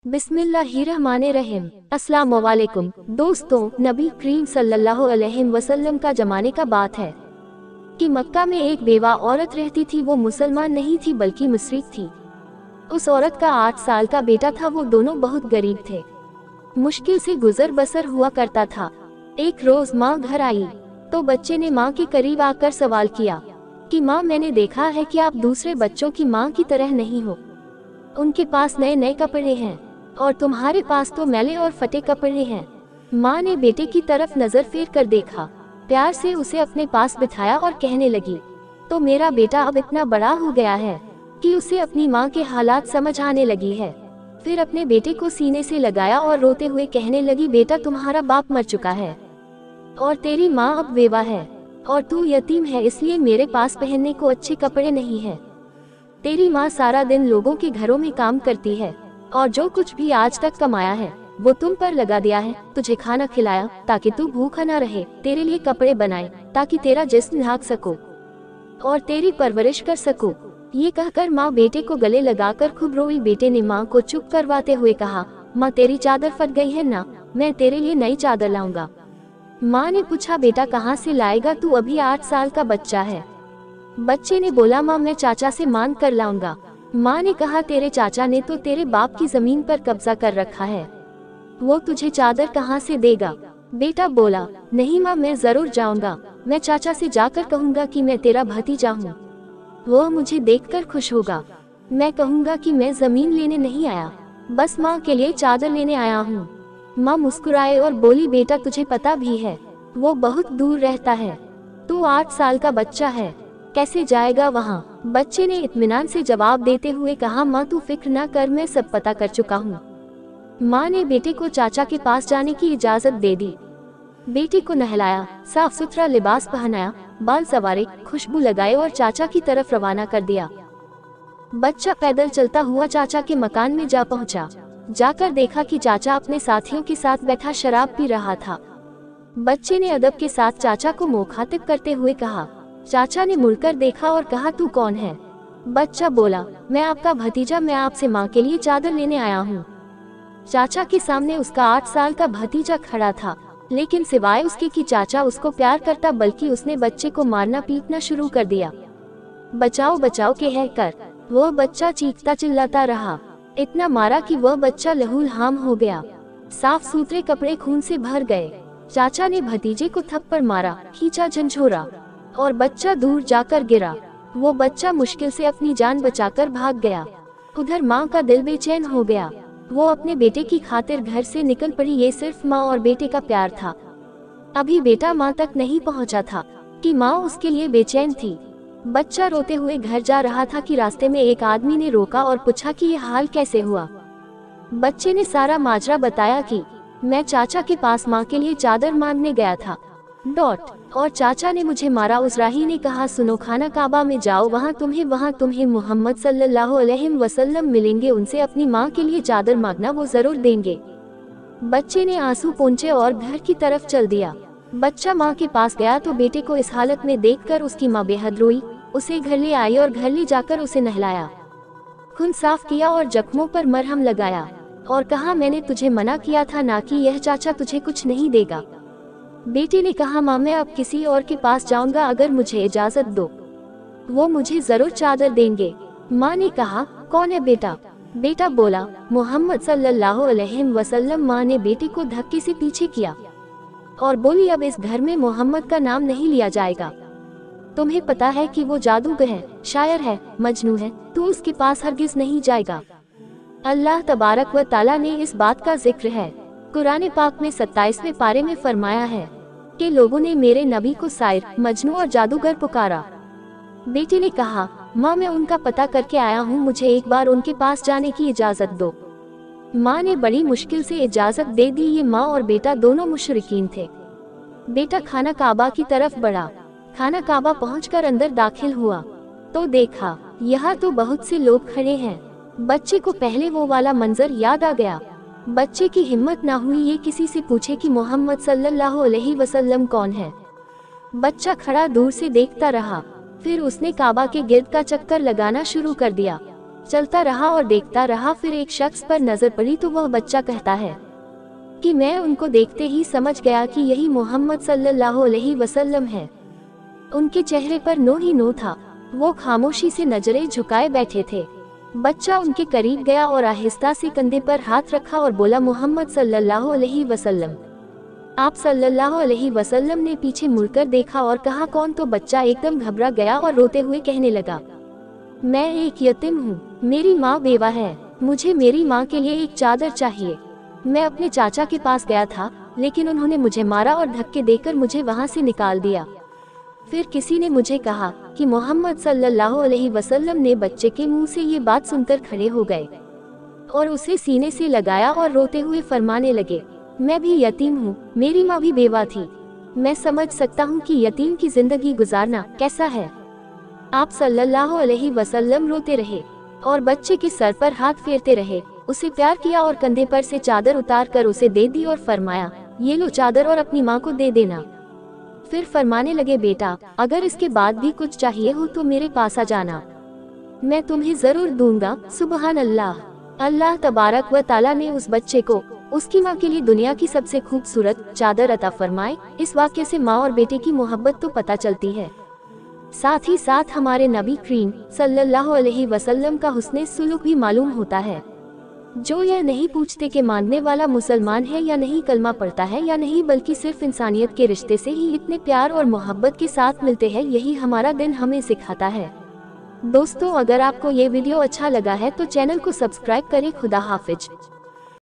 बिस्मिल्लाहिर्रहमानिर्रहीम। अस्सलामुअलैकुम दोस्तों, नबी करीम सल्लल्लाहु अलैहि वसल्लम का जमाने का बात है कि मक्का में एक बेवा औरत रहती थी। वो मुसलमान नहीं थी बल्कि मुशरिक थी। उस औरत का 8 साल का बेटा था। वो दोनों बहुत गरीब थे, मुश्किल से गुजर बसर हुआ करता था। एक रोज माँ घर आई तो बच्चे ने माँ के करीब आकर सवाल किया कि माँ, मैंने देखा है कि आप दूसरे बच्चों की माँ की तरह नहीं हो। उनके पास नए नए कपड़े हैं और तुम्हारे पास तो मैले और फटे कपड़े हैं। माँ ने बेटे की तरफ नजर फेर कर देखा, प्यार से उसे अपने पास बिठाया और कहने लगी, तो मेरा बेटा अब इतना बड़ा हो गया है कि उसे अपनी माँ के हालात समझ आने लगी है। फिर अपने बेटे को सीने से लगाया और रोते हुए कहने लगी, बेटा, तुम्हारा बाप मर चुका है और तेरी माँ अब बेवा है और तू यतीम है, इसलिए मेरे पास पहनने को अच्छे कपड़े नहीं है। तेरी माँ सारा दिन लोगों के घरों में काम करती है और जो कुछ भी आज तक कमाया है वो तुम पर लगा दिया है। तुझे खाना खिलाया ताकि तू भूखा न रहे, तेरे लिए कपड़े बनाए ताकि तेरा जिस्म ढाक सको और तेरी परवरिश कर सको। ये कहकर माँ बेटे को गले लगाकर खूब रोई। बेटे ने माँ को चुप करवाते हुए कहा, माँ, तेरी चादर फट गई है ना, मैं तेरे लिए नई चादर लाऊंगा। माँ ने पूछा, बेटा कहाँ से लाएगा, तू अभी 8 साल का बच्चा है। बच्चे ने बोला, माँ, मैं चाचा से मांग कर लाऊंगा। माँ ने कहा, तेरे चाचा ने तो तेरे बाप की जमीन पर कब्जा कर रखा है, वो तुझे चादर कहाँ से देगा। बेटा बोला, नहीं माँ, मैं जरूर जाऊंगा। मैं चाचा से जाकर कहूँगा कि मैं तेरा भतीजा हूँ, वो मुझे देखकर खुश होगा। मैं कहूँगा कि मैं जमीन लेने नहीं आया, बस माँ के लिए चादर लेने आया हूँ। माँ मुस्कुराए और बोली, बेटा, तुझे पता भी है वो बहुत दूर रहता है, तू 8 साल का बच्चा है, कैसे जाएगा वहाँ। बच्चे ने इत्मीनान से जवाब देते हुए कहा, माँ तू फिक्र ना कर, मैं सब पता कर चुका हूँ। माँ ने बेटे को चाचा के पास जाने की इजाजत दे दी। बेटे को नहलाया, साफ सुथरा लिबास पहनाया, बाल संवारे, खुशबू लगाए और चाचा की तरफ रवाना कर दिया। बच्चा पैदल चलता हुआ चाचा के मकान में जा पहुंचा। जाकर देखा कि चाचा अपने साथियों के साथ बैठा शराब पी रहा था। बच्चे ने अदब के साथ चाचा को मुखातिब करते हुए कहा। चाचा ने मुड़कर देखा और कहा, तू कौन है। बच्चा बोला, मैं आपका भतीजा, मैं आपसे माँ के लिए चादर लेने आया हूँ। चाचा के सामने उसका 8 साल का भतीजा खड़ा था, लेकिन सिवाय उसके कि चाचा उसको प्यार करता, बल्कि उसने बच्चे को मारना पीटना शुरू कर दिया। बचाओ बचाओ कहकर वह बच्चा चीखता चिल्लाता रहा, इतना मारा कि वह बच्चा लहूलुहान हो गया। साफ सुथरे कपड़े खून से भर गए। चाचा ने भतीजे को थप्पड़ मारा, खींचा, झंझोरा और बच्चा दूर जाकर गिरा। वो बच्चा मुश्किल से अपनी जान बचाकर भाग गया। उधर माँ का दिल बेचैन हो गया। वो अपने बेटे की खातिर घर से निकल पड़ी। ये सिर्फ माँ और बेटे का प्यार था। अभी बेटा माँ तक नहीं पहुँचा था कि माँ उसके लिए बेचैन थी। बच्चा रोते हुए घर जा रहा था कि रास्ते में एक आदमी ने रोका और पूछा कि ये हाल कैसे हुआ। बच्चे ने सारा माजरा बताया कि मैं चाचा के पास माँ के लिए चादर मांगने गया था और चाचा ने मुझे मारा। उस राही ने कहा, सुनो, खाना काबा में जाओ, वहाँ तुम्हें मोहम्मद सल्लल्लाहु अलैहि वसल्लम मिलेंगे, उनसे अपनी माँ के लिए चादर मांगना, वो जरूर देंगे। बच्चे ने आंसू पोंछे और घर की तरफ चल दिया। बच्चा माँ के पास गया तो बेटे को इस हालत में देखकर उसकी माँ बेहद रोई। उसे घर ले आई और घर ले जाकर उसे नहलाया, खून साफ किया और जख्मों पर मरहम लगाया और कहा, मैंने तुझे मना किया था ना कि यह चाचा तुझे कुछ नहीं देगा। बेटे ने कहा, माँ, मैं अब किसी और के पास जाऊंगा, अगर मुझे इजाजत दो, वो मुझे जरूर चादर देंगे। माँ ने कहा, कौन है बेटा। बेटा बोला, मोहम्मद सल्लल्लाहु अलैहि वसल्लम। माँ ने बेटे को धक्के से पीछे किया और बोली, अब इस घर में मोहम्मद का नाम नहीं लिया जाएगा। तुम्हें पता है कि वो जादूगर है, शायर है, मजनू है, तू उसके पास हरगिज नहीं जाएगा। अल्लाह तबारक व ताला ने इस बात का जिक्र है कुरान पाक में 27वें पारे में फरमाया है कि लोगों ने मेरे नबी को शायर, मजनू और जादूगर पुकारा। बेटे ने कहा, माँ, मैं उनका पता करके आया हूँ, मुझे एक बार उनके पास जाने की इजाजत दो। माँ ने बड़ी मुश्किल से इजाजत दे दी। ये माँ और बेटा दोनों मुशरिकीन थे। बेटा खाना काबा की तरफ बढ़ा। खाना काबा पहुंचकर अंदर दाखिल हुआ तो देखा, यहाँ तो बहुत से लोग खड़े हैं। बच्चे को पहले वो वाला मंजर याद आ गया। बच्चे की हिम्मत ना हुई ये किसी से पूछे कि मोहम्मद सल्लल्लाहु अलैहि वसल्लम कौन है। बच्चा खड़ा दूर से देखता रहा। फिर उसने काबा के गिर्द का चक्कर लगाना शुरू कर दिया। चलता रहा और देखता रहा। फिर एक शख्स पर नजर पड़ी तो वह बच्चा कहता है कि मैं उनको देखते ही समझ गया कि यही मोहम्मद सल्लल्लाहु अलैहि वसल्लम है। उनके चेहरे पर नो ही नो था, वो खामोशी से नजरें झुकाए बैठे थे। बच्चा उनके करीब गया और आहिस्ता से कंधे पर हाथ रखा और बोला, मोहम्मद सल्लल्लाहु अलैहि वसल्लम। आप सल्लल्लाहु अलैहि वसल्लम ने पीछे मुड़कर देखा और कहा, कौन? तो बच्चा एकदम घबरा गया और रोते हुए कहने लगा, मैं एक यतीम हूँ, मेरी माँ बेवा है, मुझे मेरी माँ के लिए एक चादर चाहिए। मैं अपने चाचा के पास गया था, लेकिन उन्होंने मुझे मारा और धक्के देकर मुझे वहाँ से निकाल दिया। फिर किसी ने मुझे कहा कि मोहम्मद सल्लल्लाहु अलैहि वसल्लम ने बच्चे के मुंह से ये बात सुनकर खड़े हो गए और उसे सीने से लगाया और रोते हुए फरमाने लगे, मैं भी यतीम हूँ, मेरी माँ भी बेवा थी। मैं समझ सकता हूँ कि यतीम की जिंदगी गुजारना कैसा है। आप सल्लल्लाहु अलैहि वसल्लम रोते रहे और बच्चे के सर पर हाथ फेरते रहे, उसे प्यार किया और कंधे पर से चादर उतार कर उसे दे दी और फरमाया, ये लो चादर और अपनी माँ को दे देना। फिर फरमाने लगे, बेटा अगर इसके बाद भी कुछ चाहिए हो तो मेरे पास आ जाना, मैं तुम्हें जरूर दूंगा। सुबहान अल्लाह। अल्लाह तबारक व ताला ने उस बच्चे को उसकी माँ के लिए दुनिया की सबसे खूबसूरत चादर अता फरमाए। इस वाक्य से माँ और बेटे की मोहब्बत तो पता चलती है, साथ ही साथ हमारे नबी करीम सल्लल्लाहु अलैहि वसल्लम का हुस्ने सुलूक भी मालूम होता है। जो यह नहीं पूछते कि मानने वाला मुसलमान है या नहीं, कलमा पढ़ता है या नहीं, बल्कि सिर्फ इंसानियत के रिश्ते से ही इतने प्यार और मोहब्बत के साथ मिलते हैं, यही हमारा दिन हमें सिखाता है। दोस्तों, अगर आपको ये वीडियो अच्छा लगा है तो चैनल को सब्सक्राइब करें। खुदा हाफिज।